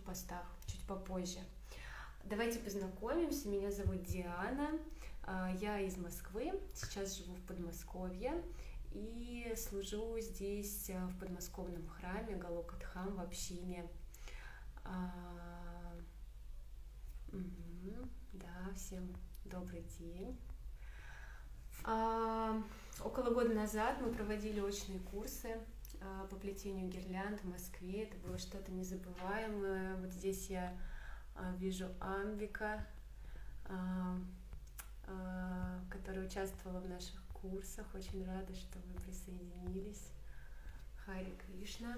постах чуть попозже. Давайте познакомимся. Меня зовут Диана. Я из Москвы. Сейчас живу в Подмосковье и служу здесь в подмосковном храме Галокитхам в общине. Да, всем добрый день. Около года назад мы проводили очные курсы по плетению гирлянд в Москве. Это было что-то незабываемое. Вот здесь я вижу Амбика, которая участвовала в наших курсах. Очень рада, что вы присоединились. Харе Кришна.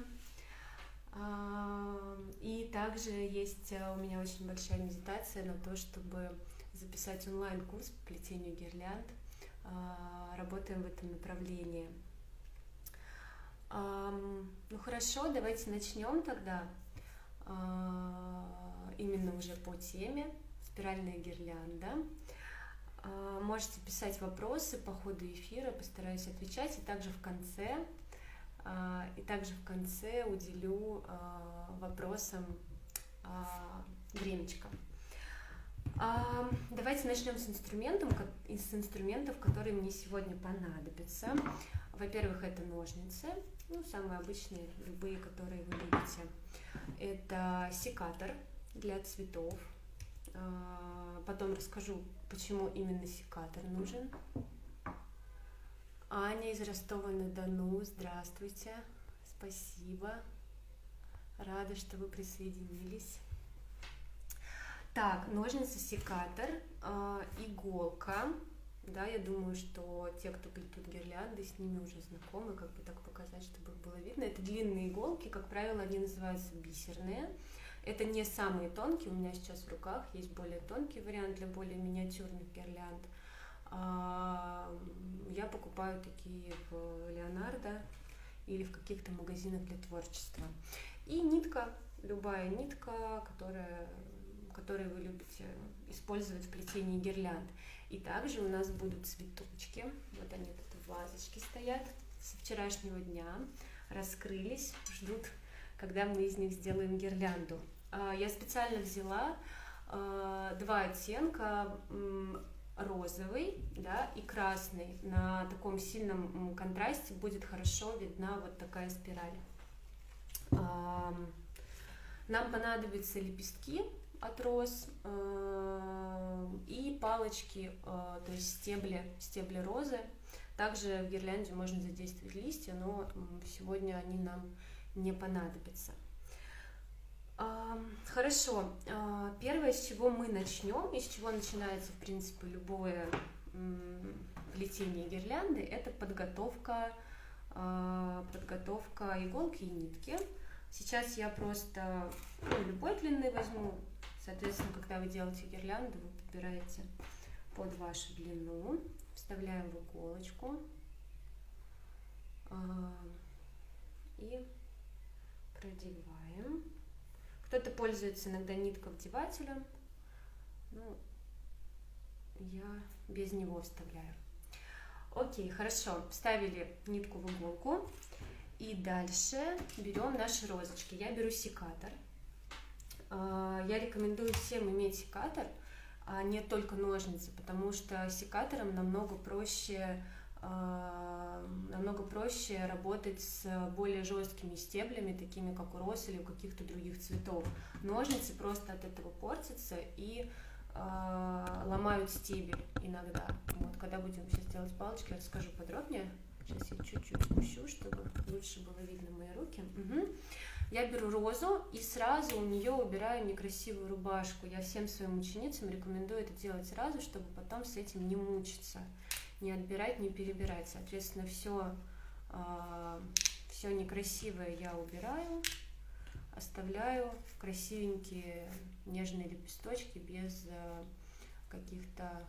И также есть у меня очень большая медитация на то, чтобы записать онлайн-курс по плетению гирлянд. Работаем в этом направлении. Ну хорошо, давайте начнем тогда именно уже по теме спиральная гирлянда. Можете писать вопросы по ходу эфира, постараюсь отвечать, и также в конце уделю вопросам времечко. Давайте начнем с инструментов, которые мне сегодня понадобятся. Во-первых, это ножницы, самые обычные, любые, которые вы любите. Это секатор для цветов. Потом расскажу, почему именно секатор нужен. Аня из Ростова-на-Дону, здравствуйте, спасибо, рада, что вы присоединились. Так, ножницы, секатор, иголка, да, я думаю, что те, кто плетут гирлянды, с ними уже знакомы, как бы так показать, чтобы их было видно. Это длинные иголки, как правило, они называются бисерные. Это не самые тонкие, у меня сейчас в руках есть более тонкий вариант для более миниатюрных гирлянд. Я покупаю такие в Леонардо или в каких-то магазинах для творчества. И нитка, любая нитка, которую вы любите использовать в плетении гирлянд. И также у нас будут цветочки. Вот они тут в вазочке стоят со вчерашнего дня, раскрылись, ждут, когда мы из них сделаем гирлянду. Я специально взяла два оттенка, розовый, да, и красный. На таком сильном контрасте будет хорошо видна вот такая спираль. Нам понадобятся лепестки от роз и палочки, то есть стебли розы. Также в гирлянде можно задействовать листья, но сегодня они нам не понадобятся. Хорошо, первое, с чего мы начнем, и с чего начинается, в принципе, любое плетение гирлянды, это подготовка иголки и нитки. Сейчас я просто любой длины возьму. Соответственно, когда вы делаете гирлянду, вы подбираете под вашу длину, вставляем в иголочку и продеваем. Кто-то пользуется иногда ниткоотдевателем, я без него вставляю. Окей, хорошо, вставили нитку в иголку, и дальше берем наши розочки. Я беру секатор. Я рекомендую всем иметь секатор, а не только ножницы, потому что секатором намного проще работать с более жесткими стеблями, такими как у роз или у каких-то других цветов. Ножницы просто от этого портятся и ломают стебель иногда. Вот, когда будем сейчас делать палочки, я расскажу подробнее. Сейчас я чуть-чуть спущу, чтобы лучше было видно мои руки. Я беру розу и сразу у нее убираю некрасивую рубашку. Я всем своим ученицам рекомендую это делать сразу, чтобы потом с этим не мучиться, не отбирать, не перебирать. Соответственно, все некрасивое я убираю, оставляю красивенькие нежные лепесточки без каких-то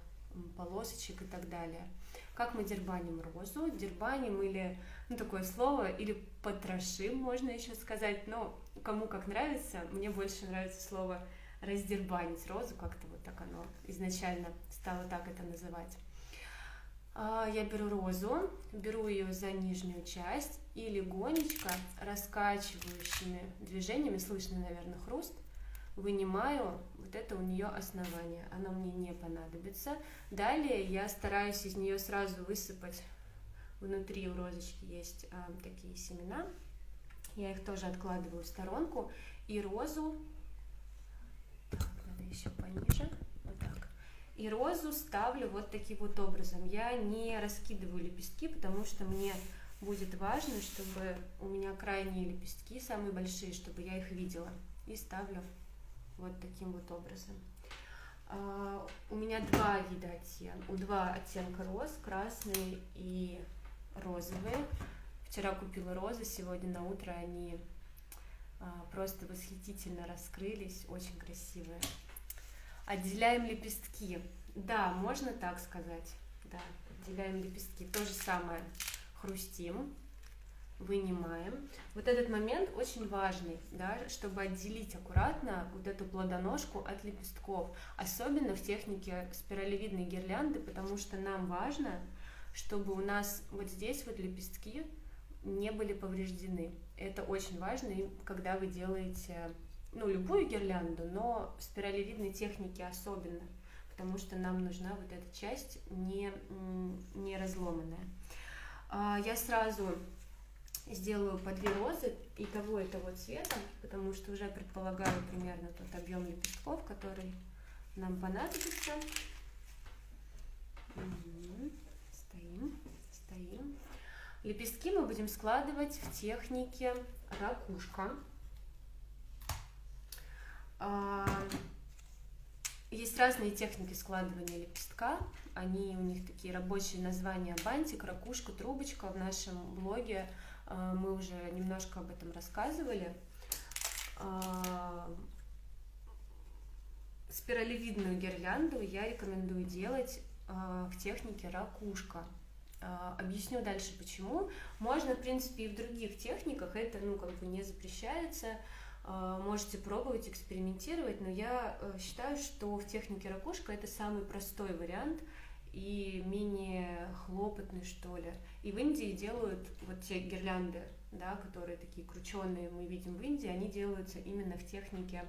полосочек и так далее. Как мы дербаним розу? Дербаним или, такое слово, или потрошим, можно еще сказать, но кому как нравится. Мне больше нравится слово раздербанить розу, как-то вот так оно изначально стало так это называть. Я беру розу, беру ее за нижнюю часть и легонечко раскачивающими движениями, слышно, наверное, хруст, вынимаю, вот это у нее основание, оно мне не понадобится. Далее я стараюсь из нее сразу высыпать, внутри у розочки есть такие семена, я их тоже откладываю в сторонку, и розу, так, надо еще пониже, вот так, и розу ставлю вот таким вот образом. Я не раскидываю лепестки, потому что мне будет важно, чтобы у меня крайние лепестки, самые большие, чтобы я их видела. И ставлю вот таким вот образом. У меня два оттенка роз, красные и розовые. Вчера купила розы, сегодня на утро они просто восхитительно раскрылись, очень красивые. Отделяем лепестки. Да, можно так сказать. Да, отделяем лепестки. То же самое. Хрустим, вынимаем. Вот этот момент очень важный, да, чтобы отделить аккуратно вот эту плодоножку от лепестков. Особенно в технике спиралевидной гирлянды, потому что нам важно, чтобы у нас вот здесь вот лепестки не были повреждены. Это очень важно, когда вы делаете любую гирлянду, но в спиралевидной технике особенно, потому что нам нужна вот эта часть не разломанная. Я сразу сделаю по 2 розы и того цвета, потому что уже предполагаю примерно тот объем лепестков, который нам понадобится. Стоим. Лепестки мы будем складывать в технике ракушка. Есть разные техники складывания лепестка, у них такие рабочие названия: бантик, ракушка, трубочка. В нашем блоге мы уже немножко об этом рассказывали. Спиралевидную гирлянду я рекомендую делать в технике ракушка. Объясню дальше почему. Можно, в принципе, и в других техниках, это не запрещается. Можете пробовать, экспериментировать, но я считаю, что в технике ракушка это самый простой вариант и менее хлопотный, что ли. И в Индии делают вот те гирлянды, да, которые такие крученые, мы видим в Индии, они делаются именно в технике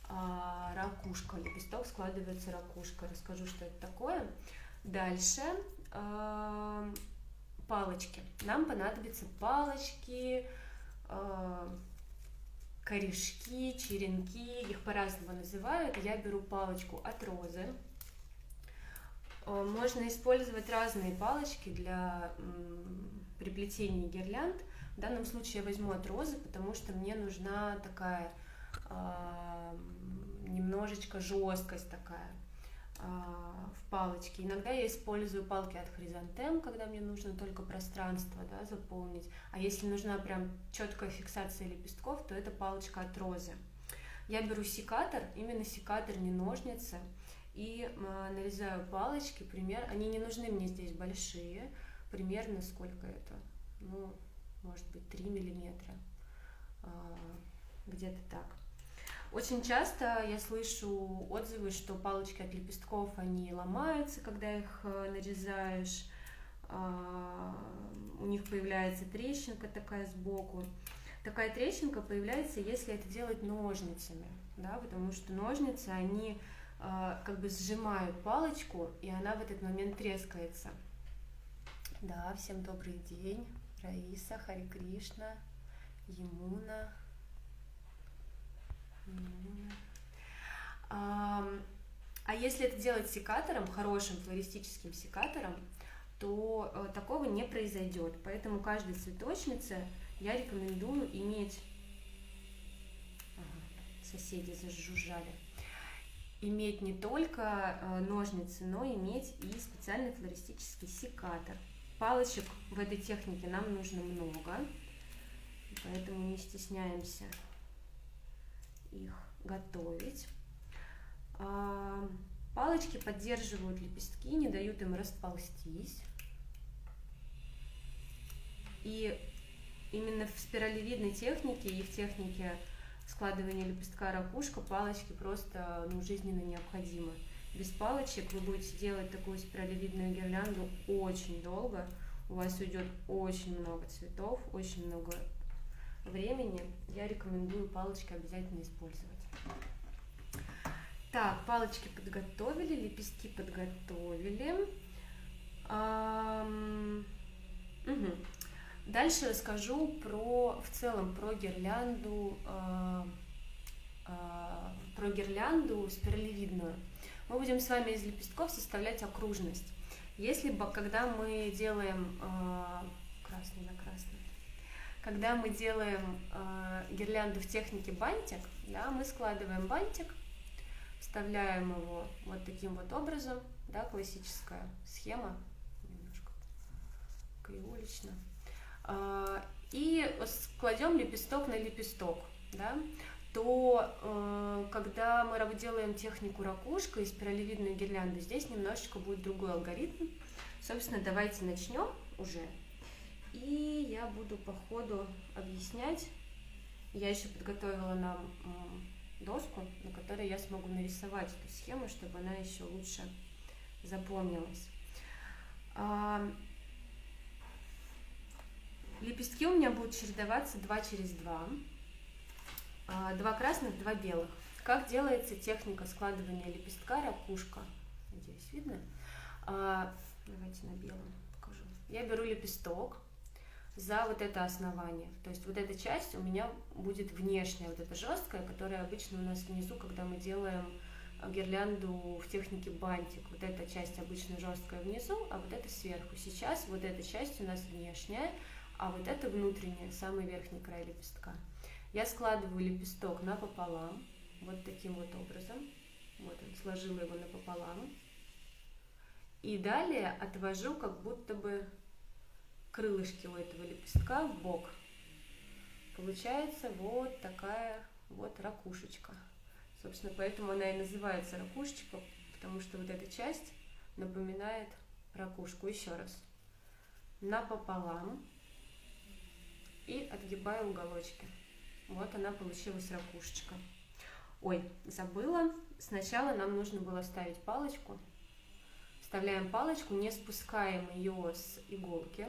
ракушка. Лепесток складывается ракушка. Расскажу, что это такое. Дальше палочки. Нам понадобятся палочки, корешки, черенки, их по-разному называют. Я беру палочку от розы. Можно использовать разные палочки для приплетения гирлянд. В данном случае я возьму от розы, потому что мне нужна такая немножечко жесткость такая в палочке. Иногда я использую палки от хризантем, когда мне нужно только пространство, да, заполнить. А если нужна прям четкая фиксация лепестков, то это палочка от розы. Я беру секатор, именно секатор, не ножницы, и нарезаю палочки. Они не нужны мне здесь большие. Примерно сколько это? Может быть, 3 миллиметра. Где-то так. Очень часто я слышу отзывы, что палочки от лепестков, они ломаются, когда их нарезаешь, у них появляется трещинка такая сбоку. Такая трещинка появляется, если это делать ножницами, да, потому что ножницы, они как бы сжимают палочку, и она в этот момент трескается. Да, всем добрый день. Раиса, Хари Кришна, Емуна. А если это делать секатором, хорошим флористическим секатором, то такого не произойдет. Поэтому каждой цветочнице я рекомендую иметь... Соседи зажужжали. Иметь не только ножницы, но иметь и специальный флористический секатор. Палочек в этой технике нам нужно много, поэтому не стесняемся их готовить. Палочки поддерживают лепестки, не дают им расползтись. И именно в спиралевидной технике и в технике складывания лепестка ракушка палочки просто жизненно необходимы. Без палочек вы будете делать такую спиралевидную гирлянду очень долго. У вас уйдет очень много цветов, очень много времени. Я рекомендую палочки обязательно использовать. палочки подготовили, лепестки подготовили. Угу. Дальше расскажу в целом про гирлянду спиралевидную. Мы будем с вами из лепестков составлять окружность. Когда мы делаем красный на красный, когда мы делаем гирлянду в технике бантик, да, мы складываем бантик, вставляем его вот таким вот образом, да, классическая схема, немножко кривулично, и кладем лепесток на лепесток, да, то когда мы делаем технику ракушка и спиралевидную гирлянду, здесь немножечко будет другой алгоритм. Собственно, давайте начнем уже. И я буду по ходу объяснять. Я еще подготовила нам доску, на которой я смогу нарисовать эту схему, чтобы она еще лучше запомнилась. Лепестки у меня будут чередоваться 2 через 2. 2 красных, 2 белых. Как делается техника складывания лепестка ракушка? Надеюсь, видно? Давайте на белом покажу. Я беру лепесток за вот это основание. То есть вот эта часть у меня будет внешняя, вот эта жесткая, которая обычно у нас внизу, когда мы делаем гирлянду в технике бантик. Вот эта часть обычно жесткая внизу, а вот это сверху. Сейчас вот эта часть у нас внешняя, а вот это внутренняя, самый верхний край лепестка. Я складываю лепесток напополам, вот таким вот образом. Вот он, сложила его напополам. И далее отвожу как будто бы крылышки у этого лепестка в бок. Получается вот такая вот ракушечка. Собственно, поэтому она и называется ракушечка, потому что вот эта часть напоминает ракушку. Еще раз. Напополам и отгибаю уголочки. Вот она получилась ракушечка. Ой, забыла. Сначала нам нужно было ставить палочку. Вставляем палочку, не спускаем ее с иголки.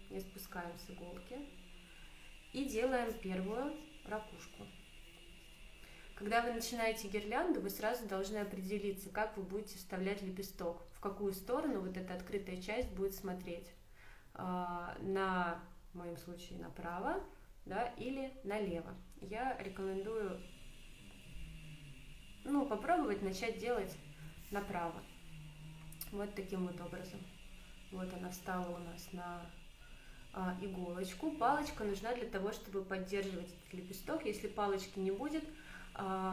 Не спускаем с иголки. И делаем первую ракушку. Когда вы начинаете гирлянду, вы сразу должны определиться, как вы будете вставлять лепесток. В какую сторону вот эта открытая часть будет смотреть. В моем случае направо, да, или налево. Я рекомендую попробовать начать делать направо. Вот таким вот образом. Вот она встала у нас на иголочку. Палочка нужна для того, чтобы поддерживать этот лепесток. Если палочки не будет,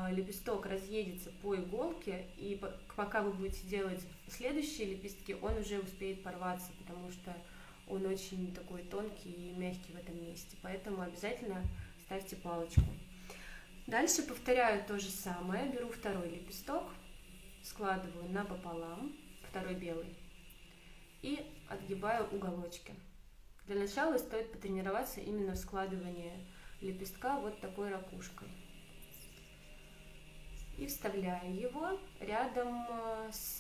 лепесток разъедется по иголке, и пока вы будете делать следующие лепестки, он уже успеет порваться, потому что он очень такой тонкий и мягкий в этом месте. Поэтому обязательно ставьте палочку. Дальше повторяю то же самое. Беру второй лепесток, складываю напополам, второй белый, и отгибаю уголочки. Для начала стоит потренироваться именно в складывании лепестка вот такой ракушкой. И вставляю его рядом с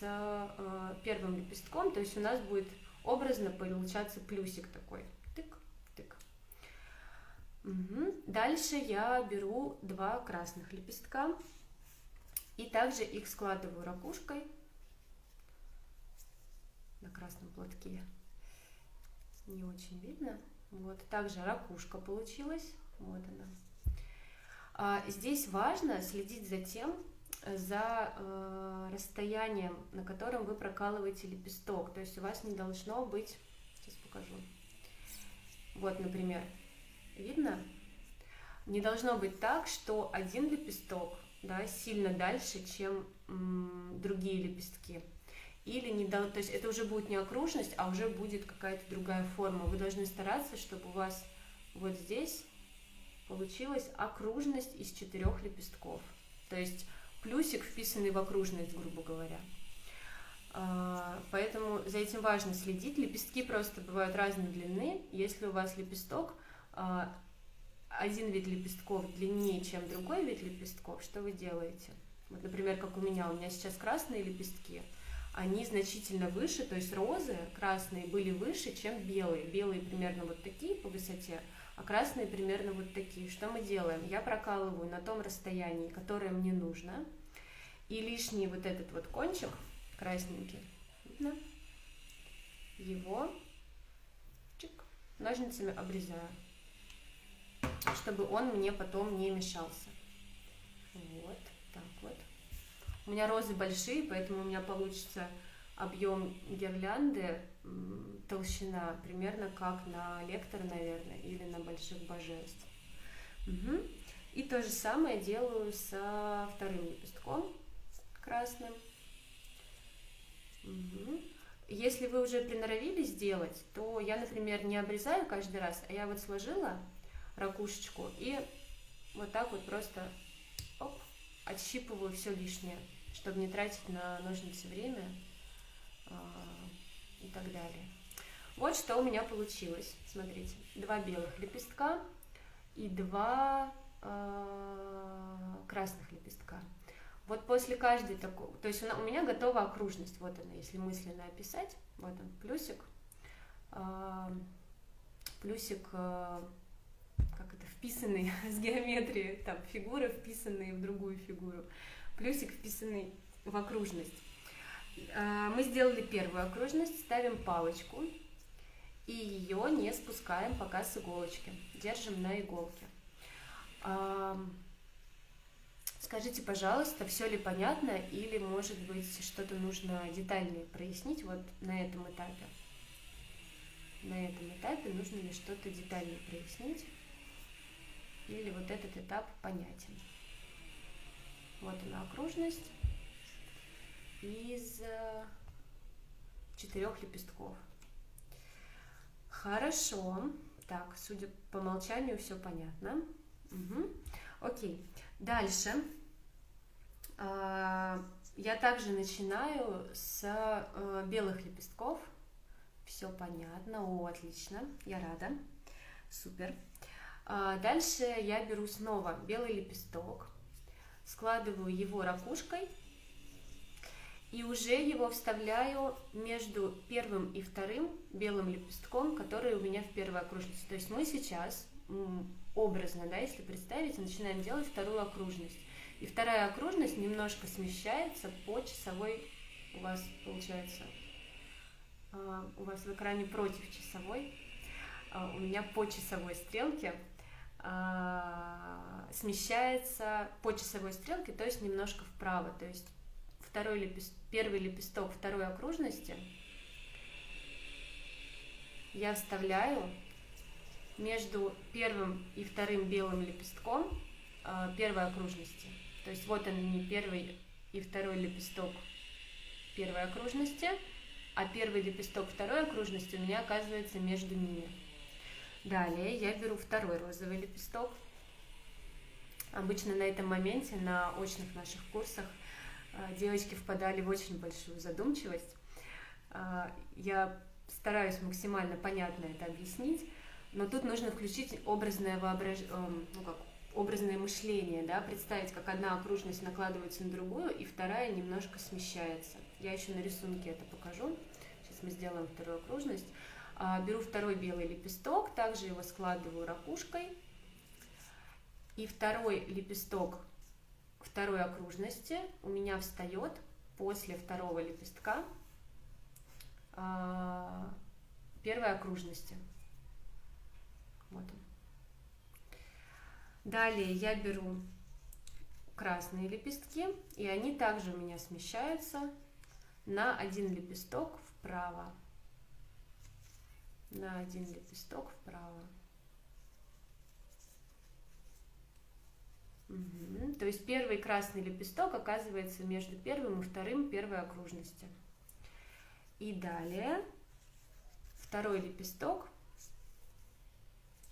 первым лепестком, то есть у нас будет образно получаться плюсик такой. Тык-тык. Угу. Дальше я беру 2 красных лепестка и также их складываю ракушкой на красном платке. Не очень видно. Вот, также ракушка получилась. Вот она. Здесь важно следить за расстоянием, на котором вы прокалываете лепесток. То есть у вас не должно быть... Сейчас покажу. Вот, например, видно? Не должно быть так, что один лепесток, да, сильно дальше, чем другие лепестки. То есть это уже будет не окружность, а уже будет какая-то другая форма. Вы должны стараться, чтобы у вас вот здесь получилась окружность из 4 лепестков. То есть плюсик, вписанный в окружность, грубо говоря. Поэтому за этим важно следить. Лепестки просто бывают разной длины. Если у вас лепесток, один вид лепестков длиннее, чем другой вид лепестков, что вы делаете? Вот, например, как у меня сейчас красные лепестки, они значительно выше, то есть розы красные были выше, чем белые. Белые примерно вот такие по высоте, а красные примерно вот такие. Что мы делаем? Я прокалываю на том расстоянии, которое мне нужно, И лишний вот этот вот кончик красненький, видно? Его чик, ножницами обрезаю, чтобы он мне потом не мешался. Вот, так вот. У меня розы большие, поэтому у меня получится объем гирлянды, толщина примерно как на лектор, наверное, или на больших божеств. Угу. И то же самое делаю со вторым лепестком красным. Угу. Если вы уже приноровились делать, то я, например, не обрезаю каждый раз, а я вот сложила ракушечку и вот так вот просто оп, отщипываю все лишнее, чтобы не тратить на ножницы время и так далее. Вот что у меня получилось. Смотрите, 2 белых лепестка и 2 красных лепестка. Вот после каждой такой, то есть у меня готова окружность, вот она, если мысленно описать, вот он, плюсик, как это, вписанный с геометрией, там, фигуры, вписанные в другую фигуру, плюсик, вписанный в окружность. Мы сделали первую окружность, ставим палочку и ее не спускаем пока с иголочки, держим на иголке. Скажите, пожалуйста, все ли понятно или, может быть, что-то нужно детальнее прояснить вот на этом этапе? На этом этапе нужно ли что-то детальнее прояснить? Или вот этот этап понятен? Вот она окружность из 4 лепестков. Хорошо. Так, судя по умолчанию, все понятно. Угу. Окей. Дальше я также начинаю с белых лепестков. Все понятно. О, отлично. Я рада. Супер. Дальше я беру снова белый лепесток, складываю его ракушкой и уже его вставляю между первым и вторым белым лепестком, который у меня в первой окружности. То есть мы сейчас образно, да, если представить, начинаем делать вторую окружность. И вторая окружность немножко смещается по часовой, у вас получается, у вас в экране против часовой, у меня по часовой стрелке смещается по часовой стрелке, то есть немножко вправо. То есть первый лепесток второй окружности я вставляю между первым и вторым белым лепестком первой окружности. То есть вот они, первый и второй лепесток первой окружности, а первый лепесток второй окружности у меня оказывается между ними. Далее я беру второй розовый лепесток. Обычно на этом моменте на очных наших курсах девочки впадали в очень большую задумчивость. Я стараюсь максимально понятно это объяснить, но тут нужно включить образное образное мышление, да, представить, как одна окружность накладывается на другую, и вторая немножко смещается. Я еще на рисунке это покажу. Сейчас мы сделаем вторую окружность. Беру второй белый лепесток, также его складываю ракушкой, и второй лепесток второй окружности у меня встает после второго лепестка первой окружности. Вот он. Далее я беру красные лепестки, и они также у меня смещаются на один лепесток вправо. На один лепесток вправо. Угу. То есть первый красный лепесток оказывается между первым и вторым первой окружности. И далее второй лепесток,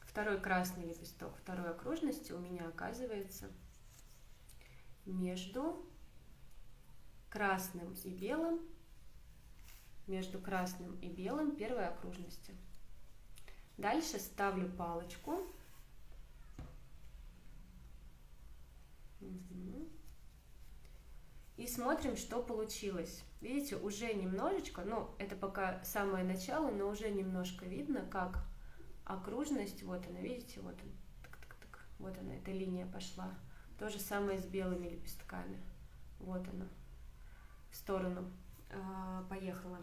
второй красный лепесток второй окружности у меня оказывается между красным и белым первой окружности. Дальше ставлю палочку. Угу. И смотрим, что получилось. Видите, уже немножечко, ну, это пока самое начало, но уже немножко видно, как окружность, вот она, видите, вот она, вот она, эта линия пошла. То же самое с белыми лепестками. Вот она, в сторону поехала.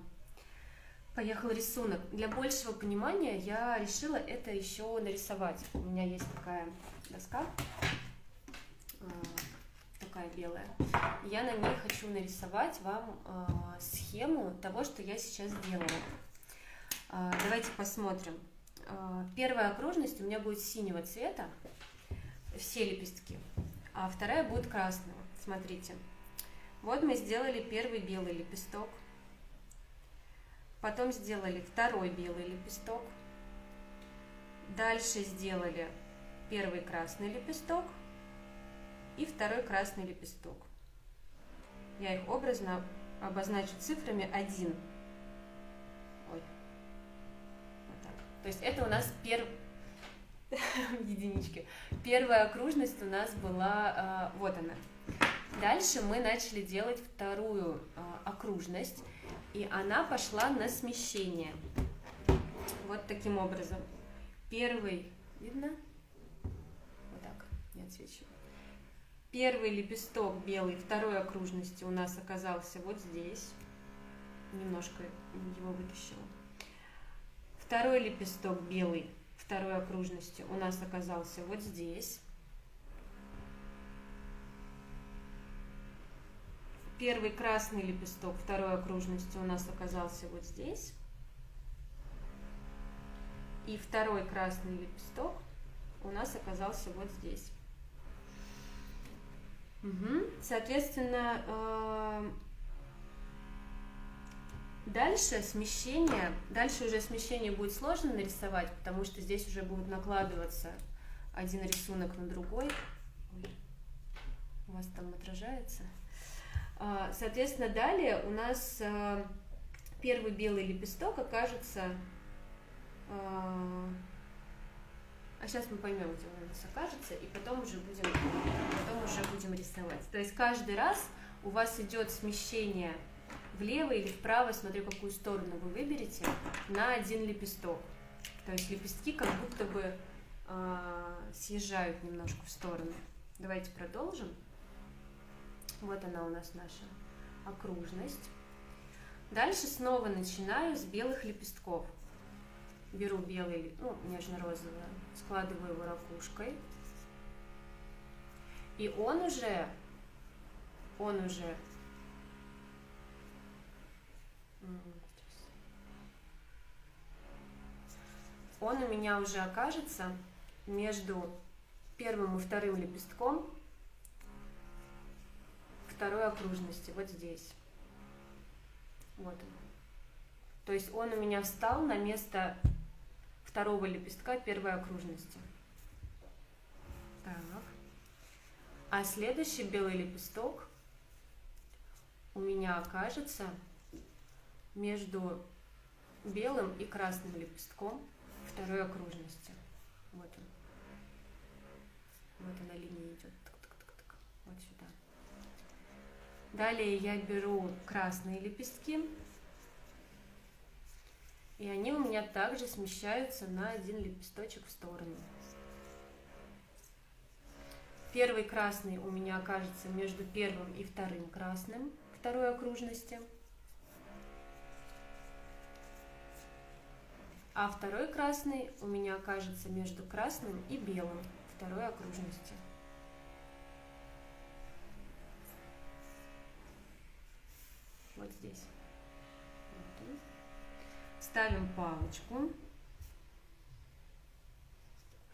Поехал рисунок. Для большего понимания я решила это еще нарисовать. У меня есть такая доска, такая белая. Я на ней хочу нарисовать вам схему того, что я сейчас делаю. Давайте посмотрим. Первая окружность у меня будет синего цвета, все лепестки, а вторая будет красного. Смотрите. Вот мы сделали первый белый лепесток. Потом сделали второй белый лепесток. Дальше сделали первый красный лепесток и второй красный лепесток. Я их образно обозначу цифрами 1. Ой. Вот так. То есть это у нас единички. Первая окружность у нас была, вот она. Дальше мы начали делать вторую окружность. И она пошла на смещение. Вот таким образом. Первый, видно? Вот так, не отсвечиваю. Первый лепесток белый второй окружности у нас оказался вот здесь. Немножко его вытащила. Второй лепесток белый второй окружности у нас оказался вот здесь. Первый красный лепесток второй окружности у нас оказался вот здесь. И второй красный лепесток у нас оказался вот здесь. Соответственно, дальше уже смещение будет сложно нарисовать, потому что здесь уже будет накладываться один рисунок на другой. Ой, у вас там отражается. Соответственно, далее у нас первый белый лепесток окажется, а сейчас мы поймем, где он у нас окажется, и потом уже будем рисовать. То есть каждый раз у вас идет смещение влево или вправо, смотря какую сторону вы выберете, на один лепесток. То есть лепестки как будто бы съезжают немножко в сторону. Давайте продолжим. Вот она у нас наша окружность. Дальше снова начинаю с белых лепестков. Беру белый, нежно-розовый, складываю его ракушкой. И он уже у меня уже окажется между первым и вторым лепестком второй окружности, вот здесь. Вот он. То есть он у меня встал на место второго лепестка первой окружности. Так. А следующий белый лепесток у меня окажется между белым и красным лепестком второй окружности. Вот он. Вот она, линия идет. Вот сюда. Далее я беру красные лепестки, и они у меня также смещаются на один лепесточек в сторону. Первый красный у меня окажется между первым и вторым красным второй окружности, а второй красный у меня окажется между красным и белым второй окружности. Вот здесь. Вот. Ставим палочку,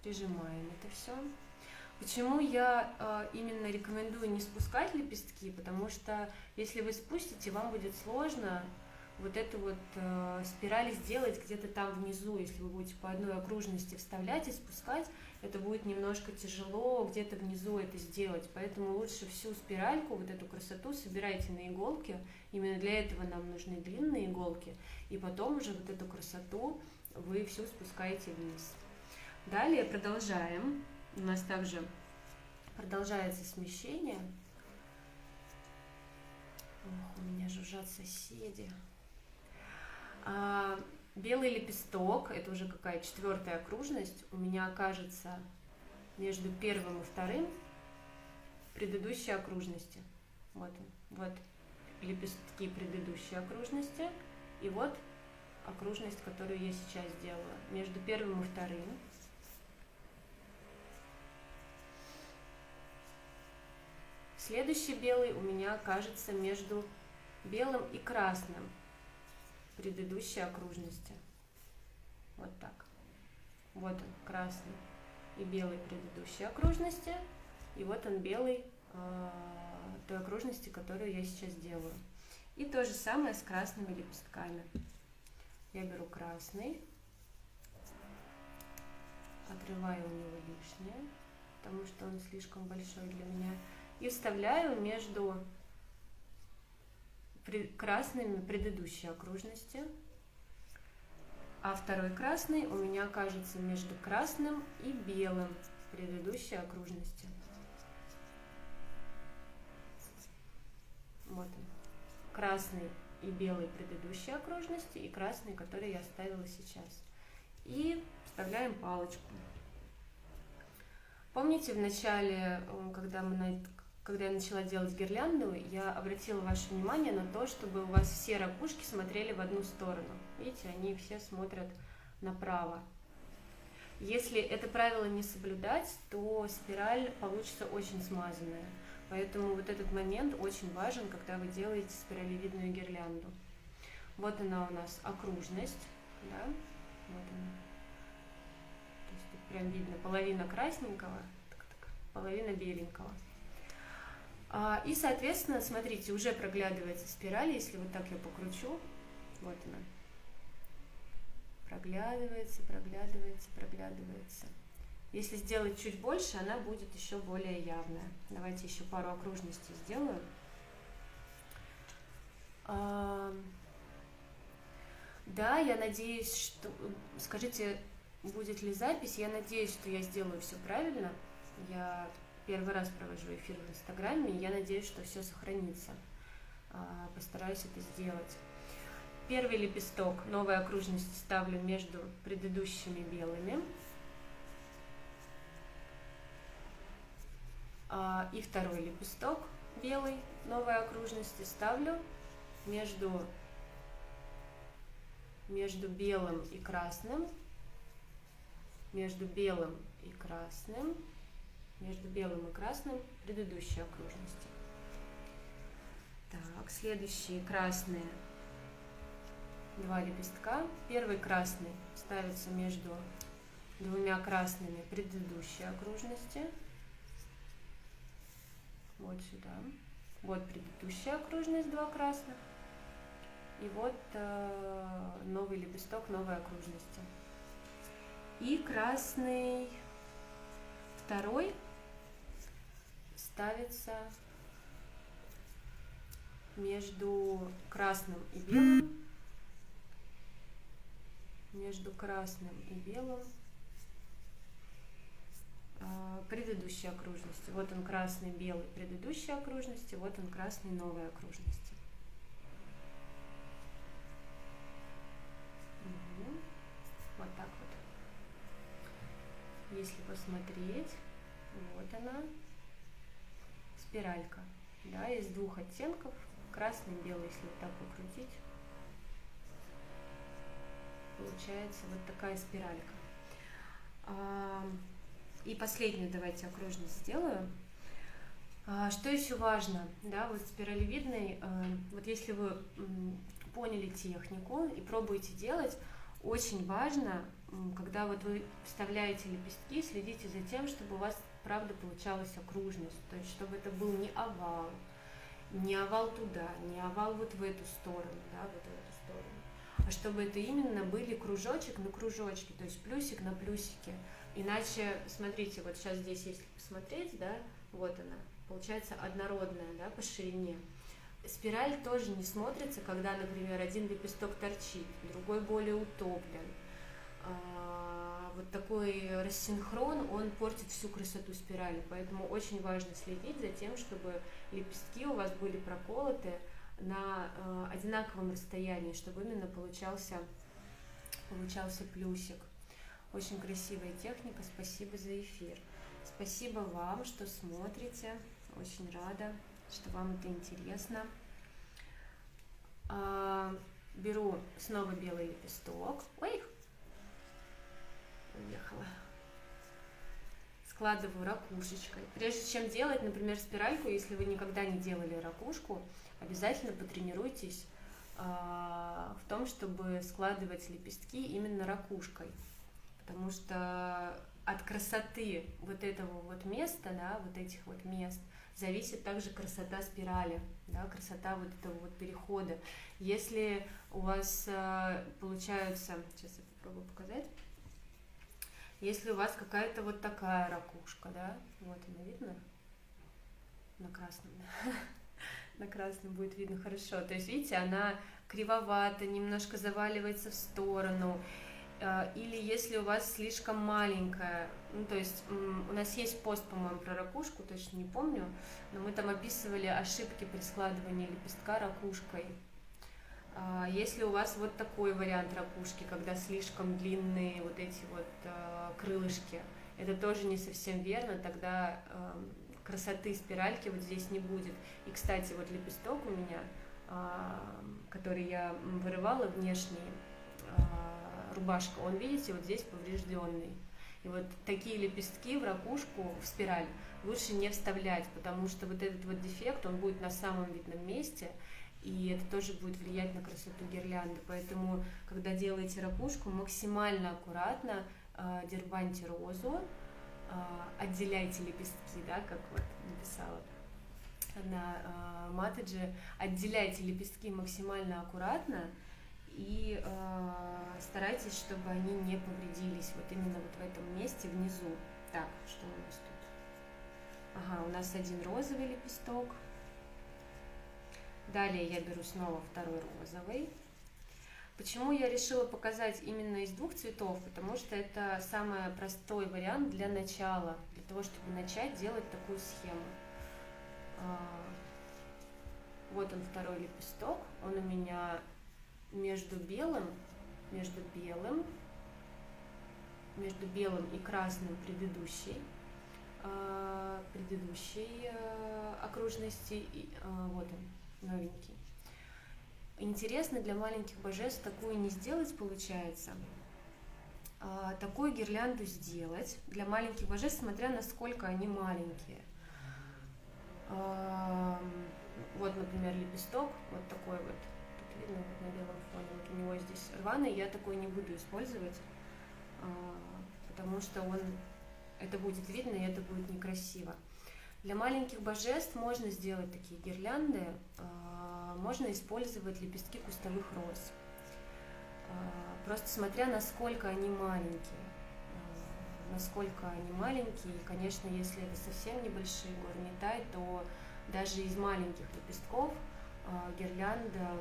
прижимаем это все. Почему я именно рекомендую не спускать лепестки? Потому что если вы спустите, вам будет сложно вот эту вот спираль сделать где-то там внизу. Если вы будете по одной окружности вставлять и спускать, это будет немножко тяжело где-то внизу это сделать. Поэтому лучше всю спиральку, вот эту красоту собирайте на иголке. Именно для этого нам нужны длинные иголки. И потом уже вот эту красоту вы всю спускаете вниз. Далее продолжаем. У нас также продолжается смещение. Ох, у меня жужжат соседи. Белый лепесток, это уже какая четвертая окружность, у меня окажется между первым и вторым предыдущей окружности. Вот лепестки предыдущей окружности, и вот окружность, которую я сейчас делаю, между первым и вторым. Следующий белый у меня окажется между белым и красным предыдущей окружности. Вот так. Вот он, красный и белый предыдущей окружности, и вот он белый той окружности, которую я сейчас делаю. И то же самое с красными лепестками. Я беру красный, отрываю у него лишнее, потому что он слишком большой для меня, и вставляю между красными предыдущей окружности, а второй красный у меня окажется между красным и белым предыдущей окружности. Вот он. Красный и белый предыдущей окружности и красный, который я оставила сейчас. И вставляем палочку. Помните, в начале, когда я начала делать гирлянду, я обратила ваше внимание на то, чтобы у вас все ракушки смотрели в одну сторону. Видите, они все смотрят направо. Если это правило не соблюдать, то спираль получится очень смазанная. Поэтому вот этот момент очень важен, когда вы делаете спиралевидную гирлянду. Вот она у нас окружность, да? Вот она. То есть тут прям видно половина красненького, половина беленького. И, соответственно, смотрите, уже проглядывается спираль, если вот так я покручу, вот она. Проглядывается, проглядывается, проглядывается. Если сделать чуть больше, она будет еще более явная. Давайте еще пару окружностей сделаю. Да, я надеюсь, что... Скажите, будет ли запись? Я надеюсь, что я сделаю все правильно. Я первый раз провожу эфир в Инстаграме, и я надеюсь, что все сохранится. Постараюсь это сделать. Первый лепесток, новая окружность, ставлю между предыдущими белыми. И второй лепесток белый, новой окружности, ставлю между белым и красным, между белым и красным, между белым и красным предыдущей окружности. Так, следующие красные два лепестка. Первый красный ставится между двумя красными предыдущей окружности. Вот сюда. Вот предыдущая окружность, два красных. И вот новый лепесток новой окружности. И красный второй ставится между красным и белым. Между красным и белым предыдущей окружности. Вот он красный, белый предыдущей окружности, вот он красный новой окружности. Вот так вот. Если посмотреть, вот она, спиралька. Да, из двух оттенков, красный и белый, если вот так покрутить, получается вот такая спиралька. И последнюю давайте окружность сделаю. Что еще важно, да, вот спиралевидный, вот если вы поняли технику и пробуете делать, очень важно, когда вот вы вставляете лепестки, следите за тем, чтобы у вас правда получалась окружность, то есть чтобы это был не овал туда, не овал вот в эту сторону, да, вот в эту сторону, а чтобы это именно были кружочек на кружочке, то есть плюсик на плюсике. Иначе, смотрите, вот сейчас здесь, если посмотреть, да, вот она, получается однородная, да, по ширине. Спираль тоже не смотрится, когда, например, один лепесток торчит, другой более утоплен. Вот такой рассинхрон, он портит всю красоту спирали, поэтому очень важно следить за тем, чтобы лепестки у вас были проколоты на одинаковом расстоянии, чтобы именно получался плюсик. Очень красивая техника, спасибо за эфир. Спасибо вам, что смотрите, очень рада. что вам это интересно. Беру снова белый лепесток. Ой, уехала. Складываю ракушечкой. Прежде чем делать, например, спиральку, если вы никогда не делали ракушку, обязательно потренируйтесь в том, чтобы складывать лепестки именно ракушкой. Потому что от красоты вот этого вот места, да, вот этих вот мест, зависит также красота спирали, да, красота вот этого вот перехода. Если у вас получается, сейчас я попробую показать, если у вас какая-то вот такая ракушка, да, вот она видно, на красном, на красном будет видно хорошо, то есть видите, она кривовата, немножко заваливается в сторону. Или если у вас слишком маленькая, ну, то есть у нас есть пост, по-моему, про ракушку, точно не помню, но мы там описывали ошибки при складывании лепестка ракушкой. Если у вас вот такой вариант ракушки, когда слишком длинные вот эти вот крылышки, это тоже не совсем верно, тогда красоты спиральки вот здесь не будет. И, кстати, вот лепесток у меня, который я вырывала внешний, рубашка, он, видите, вот здесь поврежденный. И вот такие лепестки в ракушку, в спираль, лучше не вставлять, потому что вот этот вот дефект, он будет на самом видном месте, и это тоже будет влиять на красоту гирлянды. Поэтому, когда делаете ракушку, максимально аккуратно дербаньте розу, отделяйте лепестки, да, как вот написала на Матеджи, отделяйте лепестки максимально аккуратно, и старайтесь, чтобы они не повредились вот именно вот в этом месте внизу. Так, что у нас тут? Ага, у нас один розовый лепесток. Далее я беру снова второй розовый. Почему я решила показать именно из двух цветов? Потому что это самый простой вариант для начала, для того, чтобы начать делать такую схему. Вот он, второй лепесток. Он у меня между белым и красным предыдущей окружности, вот он, новенький. Интересно для маленьких божеств такую не сделать получается, такую гирлянду сделать для маленьких божеств, смотря насколько они маленькие. Вот, например, лепесток, вот такой вот, тут видно вот на белом фоне, вот у него здесь рваный, я такой не буду использовать, потому что это будет видно и это будет некрасиво. Для маленьких божеств можно сделать такие гирлянды, можно использовать лепестки кустовых роз, просто смотря насколько они маленькие. И, конечно, если это совсем небольшие горнитай, то даже из маленьких лепестков гирлянда,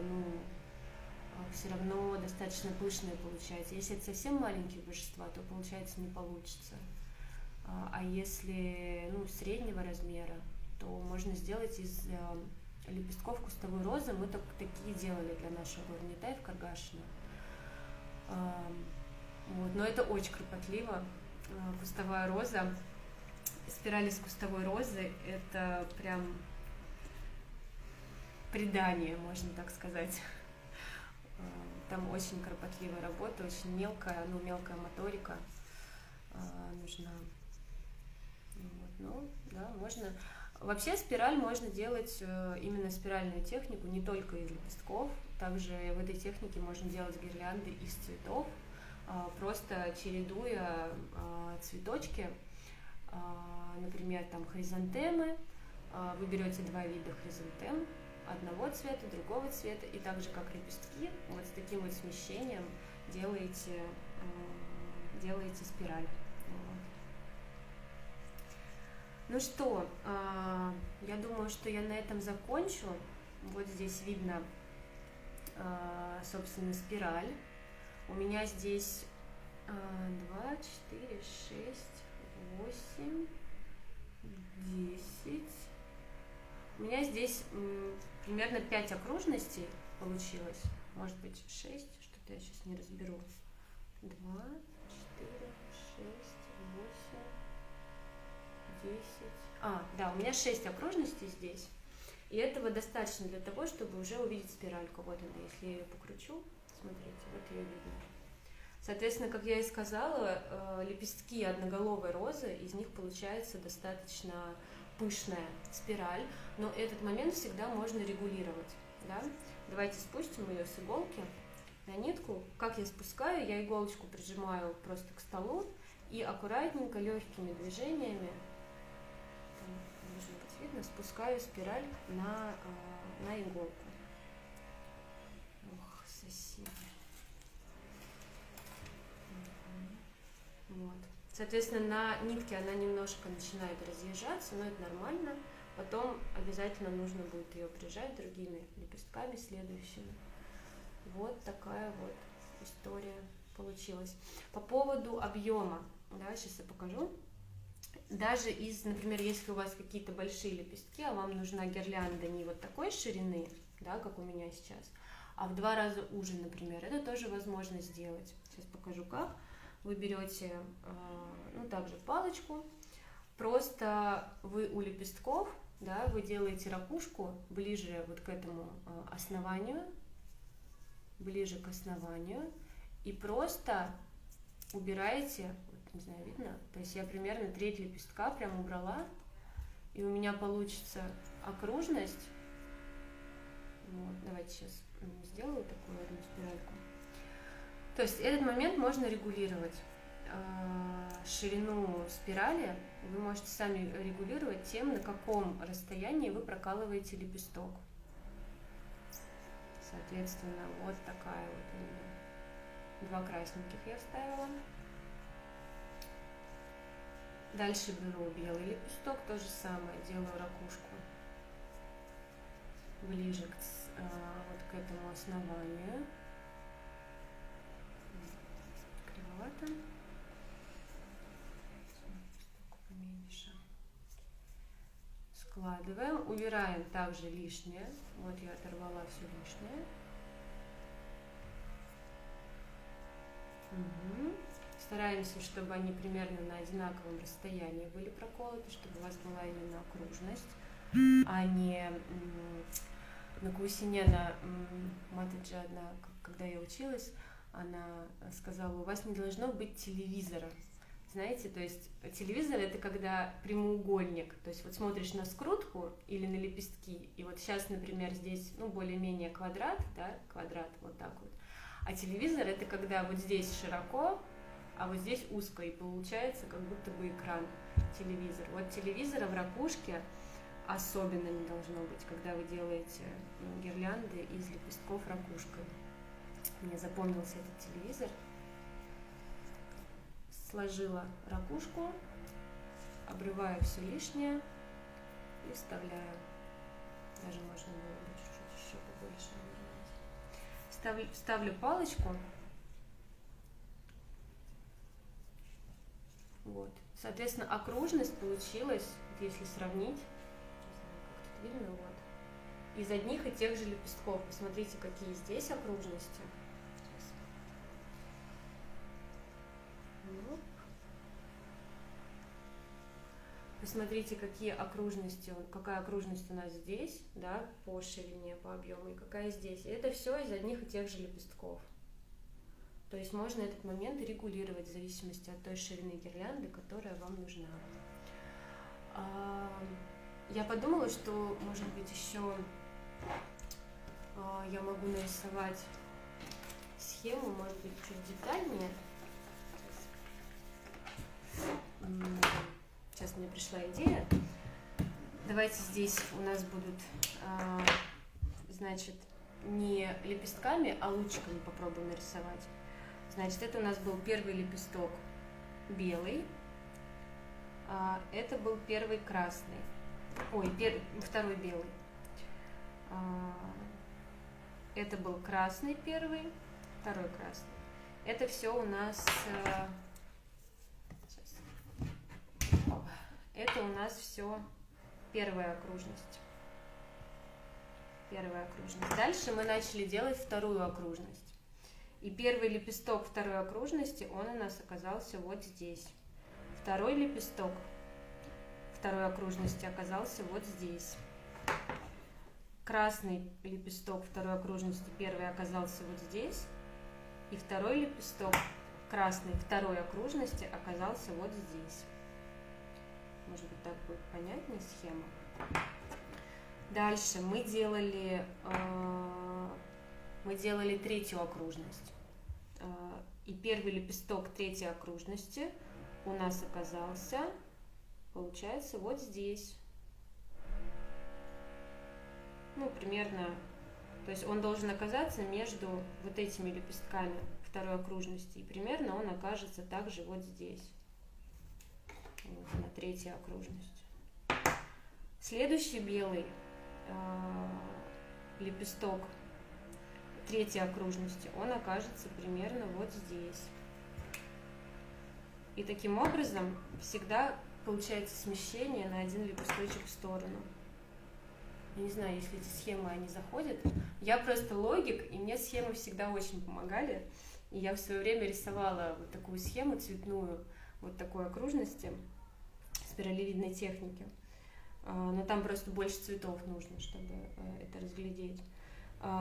все равно достаточно пышная получается. Если это совсем маленькие божества, то получается не получится. А если среднего размера, то можно сделать из лепестков кустовой розы. Мы такие делали для нашего горнитай в Каргашино. Вот. Но это очень кропотливо. Кустовая роза, спирали с кустовой розы, это прям предание, можно так сказать. Там очень кропотливая работа, очень мелкая моторика нужна. Вот, да, можно. Вообще спираль можно делать, именно спиральную технику, не только из лепестков. Также в этой технике можно делать гирлянды из цветов, просто чередуя цветочки, например, там хризантемы. Вы берете два вида хризантем, одного цвета, другого цвета, и так же, как лепестки, вот с таким вот смещением делаете спираль. Вот. Ну что, я думаю, что я на этом закончу. Вот здесь видно, собственно, спираль. У меня здесь 2, 4, 6, 8, 10. У меня здесь примерно 5 окружностей получилось. Может быть 6, что-то я сейчас не разберу. 2, 4, 6, 8, 10. Да, у меня 6 окружностей здесь. И этого достаточно для того, чтобы уже увидеть спиральку. Вот она, если я ее покручу, смотрите, вот ее видно. Соответственно, как я и сказала, лепестки одноголовой розы, из них получается достаточно пышная спираль, но этот момент всегда можно регулировать. Да? Давайте спустим ее с иголки на нитку. Как я спускаю, я иголочку прижимаю просто к столу и аккуратненько, легкими движениями, должно быть видно, спускаю спираль на иголку. Ох, соседи. Вот. Соответственно, на нитке она немножко начинает разъезжаться, но это нормально. Потом обязательно нужно будет ее прижать другими лепестками следующими. Вот такая вот история получилась. По поводу объема, да, сейчас я покажу. Даже например, если у вас какие-то большие лепестки, а вам нужна гирлянда не вот такой ширины, да, как у меня сейчас, а в 2 раза уже, например, это тоже возможно сделать. Сейчас покажу как. Вы берете, также палочку, просто вы у лепестков, да, вы делаете ракушку ближе вот к этому основанию, ближе к основанию, и просто убираете, вот, не знаю, видно, то есть я примерно 1/3 лепестка прям убрала, и у меня получится окружность. Вот, давайте сейчас сделаю такую одну спиральку. То есть этот момент можно регулировать. Ширину спирали вы можете сами регулировать тем, на каком расстоянии вы прокалываете лепесток. Соответственно, вот такая вот у меня. 2 красненьких я вставила. Дальше беру белый лепесток, то же самое, делаю ракушку ближе вот к этому основанию. Кривовато. Поменьше. Складываем, убираем также лишнее. Вот я оторвала все лишнее. Угу. Стараемся, чтобы они примерно на одинаковом расстоянии были проколоты, чтобы у вас была именно окружность, а не на Каусине, Матаджи одна, когда я училась, она сказала, у вас не должно быть телевизора. Знаете, то есть телевизор это когда прямоугольник, то есть вот смотришь на скрутку или на лепестки, и вот сейчас, например, здесь, более-менее квадрат, да, квадрат, вот так вот, а телевизор это когда вот здесь широко, а вот здесь узко, и получается как будто бы экран телевизор. Вот телевизора в ракушке особенно не должно быть, когда вы делаете гирлянды из лепестков ракушкой. Мне запомнился этот телевизор. Сложила ракушку, обрываю все лишнее и вставляю. Даже можно было бы чуть-чуть еще побольше обрывать. Ставлю палочку. Вот. Соответственно, окружность получилась, если сравнить, как тут видно, вот, из одних и тех же лепестков. Посмотрите, какие здесь окружности. Посмотрите, какая окружность у нас здесь, да, по ширине, по объему, и какая здесь. И это все из одних и тех же лепестков. То есть можно этот момент регулировать в зависимости от той ширины гирлянды, которая вам нужна. Я подумала, что, может быть, еще я могу нарисовать схему, может быть, чуть детальнее. Сейчас мне пришла идея. Давайте здесь у нас будут, значит, не лепестками, а лучиками попробуем нарисовать. Значит, это у нас был первый лепесток белый, это был первый красный, второй белый. Это был красный первый, второй красный. Это все у нас... Это у нас все первая окружность. Дальше мы начали делать вторую окружность. И первый лепесток второй окружности, он у нас оказался вот здесь. Второй лепесток второй окружности оказался вот здесь. красный лепесток второй окружности, первый оказался вот здесь, и второй лепесток красный второй окружности оказался вот здесь. Может быть, так будет понятнее схема. Дальше мы делали третью окружность. И первый лепесток третьей окружности у нас оказался, получается, вот здесь. Ну, примерно, то есть он должен оказаться между вот этими лепестками второй окружности, и примерно он окажется также вот здесь, вот, на третьей окружности. Следующий белый лепесток третьей окружности, он окажется примерно вот здесь. И таким образом всегда получается смещение на один лепесточек в сторону. Я не знаю, если эти схемы, они заходят. Я просто логик, и мне схемы всегда очень помогали. И я в свое время рисовала вот такую схему цветную, вот такой окружности, спиралевидной техники. Но там просто больше цветов нужно, чтобы это разглядеть.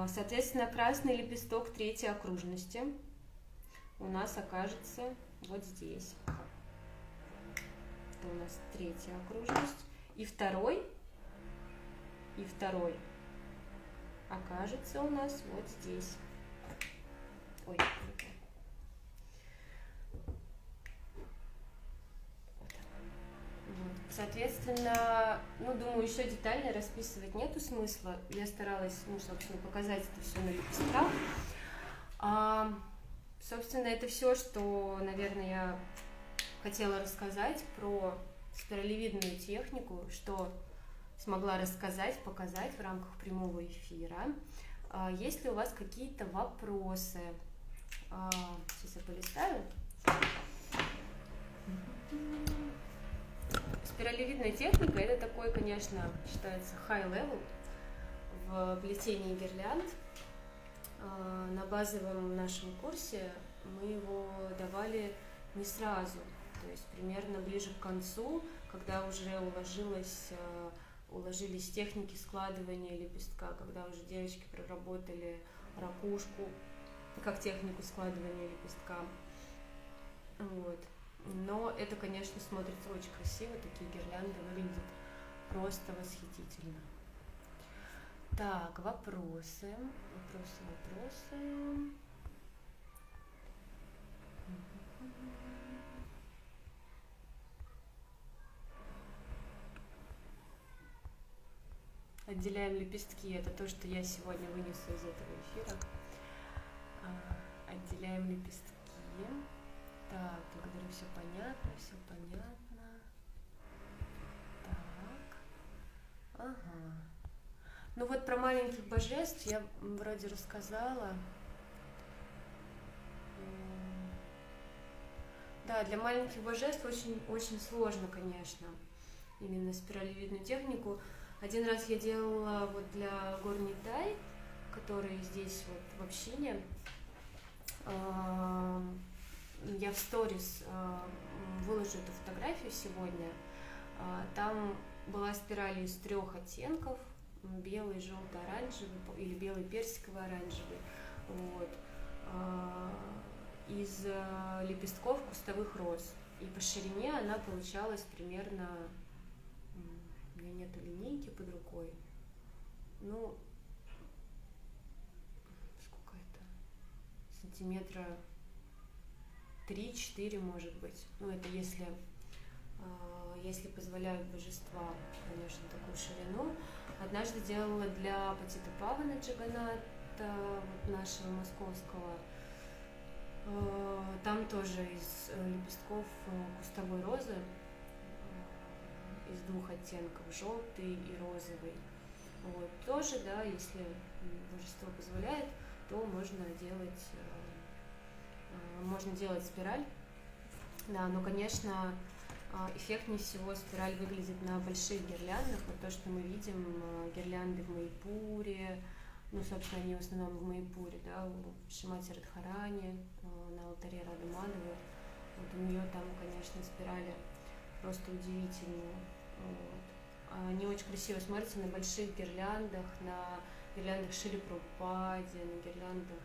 Соответственно, красный лепесток третьей окружности у нас окажется вот здесь. Это у нас третья окружность. И второй окажется у нас вот здесь. Ой, соответственно, думаю, еще детально расписывать нету смысла. Я старалась, собственно, показать это все на лепестках. Собственно, это все, что, наверное, я хотела рассказать про спиралевидную технику, что смогла рассказать, показать в рамках прямого эфира. Есть ли у вас какие-то вопросы? Сейчас я полистаю. Спиралевидная техника — это такой, конечно, считается high level в плетении гирлянд. На базовом нашем курсе мы его давали не сразу, то есть примерно ближе к концу, когда уже уложились техники складывания лепестка, когда уже девочки проработали ракушку как технику складывания лепестка. Вот. Но это, конечно, смотрится очень красиво, такие гирлянды выглядят просто восхитительно. Так, вопросы. Отделяем лепестки, это то, что я сегодня вынесу из этого эфира. Отделяем лепестки. Так, благодарю, все понятно. Так. Ага. Ну вот про маленьких божеств я вроде рассказала. Да, для маленьких божеств очень, очень сложно, конечно, именно спиралевидную технику. Один раз я делала вот для горней тай, которые здесь вот в общине. Я в сторис выложу эту фотографию сегодня. Там была спираль из 3 оттенков: белый, желтый, оранжевый или белый, персиковый, оранжевый. Вот. Из лепестков кустовых роз. И по ширине она получалась примерно, у меня нету линейки под рукой, сколько это, сантиметра 3-4, может быть. Это если позволяют божества, конечно, такую ширину. Однажды делала для Патита Павана Джаганата, вот нашего московского. Там тоже из лепестков кустовой розы, из 2 оттенков, желтый и розовый. Вот. Тоже, да, если божество позволяет, то можно делать спираль. Да, но, конечно, эффектнее всего спираль выглядит на больших гирляндах. Вот то, что мы видим, гирлянды в Майпуре, собственно, они в основном в Майпуре, да, у Шримати Радхарани, на алтаре Рады Мадхавы. Вот у нее там, конечно, спирали просто удивительные. Вот. не очень красиво смотрится на больших гирляндах, на гирляндах Шили Прабхупаде, на гирляндах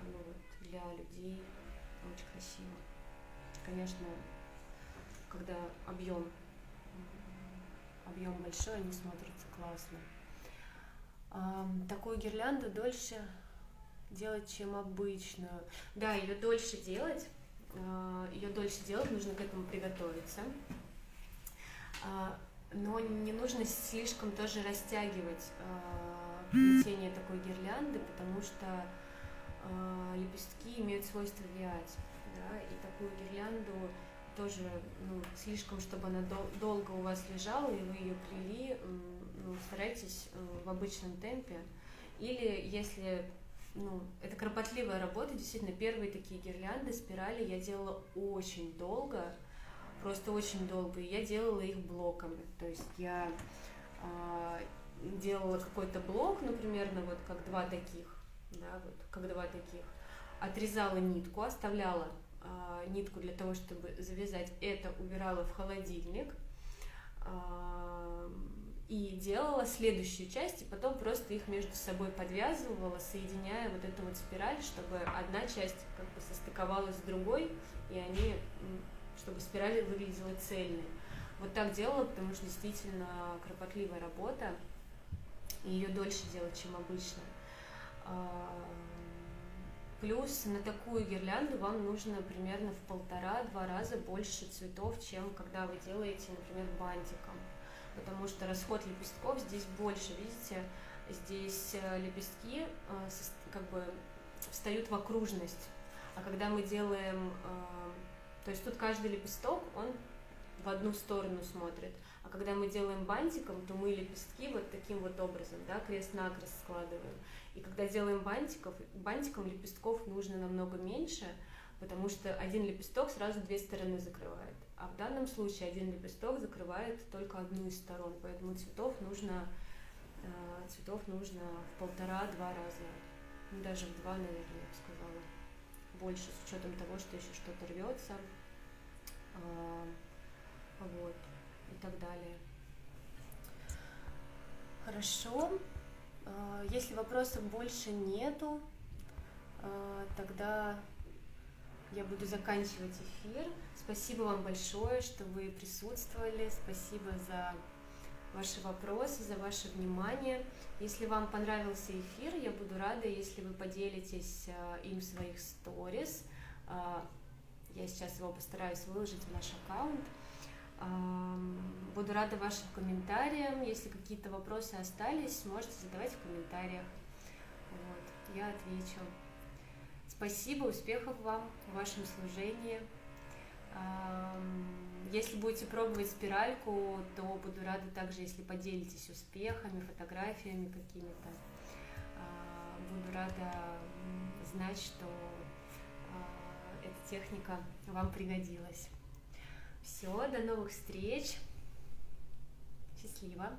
ну, вот, для людей. Очень красиво. Конечно, когда объем большой, они смотрятся классно. Такую гирлянду дольше делать, чем обычную. Да, ее дольше делать, нужно к этому приготовиться. Но не нужно слишком тоже растягивать плетение такой гирлянды, потому что лепестки имеют свойство вять, да, и такую гирлянду тоже, ну, слишком, чтобы она долго у вас лежала, и вы ее плели, ну, старайтесь в обычном темпе. Или если, ну, это кропотливая работа, действительно, первые такие гирлянды, спирали я делала очень долго, просто очень долго, и я делала их блоками, то есть я делала какой-то блок, ну, примерно вот как два таких, да, вот как два таких, отрезала нитку, оставляла нитку для того, чтобы завязать это, убирала в холодильник и делала следующую часть, и потом просто их между собой подвязывала, соединяя вот эту вот спираль, чтобы одна часть как бы состыковалась с другой, и они, чтобы спираль выглядела цельной. Вот так делала, потому что действительно кропотливая работа, и ее дольше делать, чем обычно. Плюс на такую гирлянду вам нужно примерно в 1,5-2 раза больше цветов, чем когда вы делаете, например, бантиком. Потому что расход лепестков здесь больше, видите, здесь лепестки как бы встают в окружность. А когда мы делаем, то есть тут каждый лепесток, он в одну сторону смотрит. А когда мы делаем бантиком, то мы лепестки вот таким вот образом, да, крест-накрест складываем. И когда делаем бантиком лепестков нужно намного меньше, потому что один лепесток сразу две стороны закрывает. А в данном случае один лепесток закрывает только одну из сторон, поэтому цветов нужно в 1,5-2 раза, ну, даже в 2, наверное, я бы сказала, больше, с учетом того, что еще что-то рвется, вот, и так далее. Хорошо. Если вопросов больше нету, тогда я буду заканчивать эфир. Спасибо вам большое, что вы присутствовали. Спасибо за ваши вопросы, за ваше внимание. Если вам понравился эфир, я буду рада, если вы поделитесь им в своих сторис. Я сейчас его постараюсь выложить в наш аккаунт. Буду рада вашим комментариям. Если какие-то вопросы остались, можете задавать в комментариях. Вот, я отвечу. Спасибо, успехов вам в вашем служении. Если будете пробовать спиральку, то буду рада также, если поделитесь успехами, фотографиями какими-то. Буду рада знать, что эта техника вам пригодилась. Все, до новых встреч. Счастливо.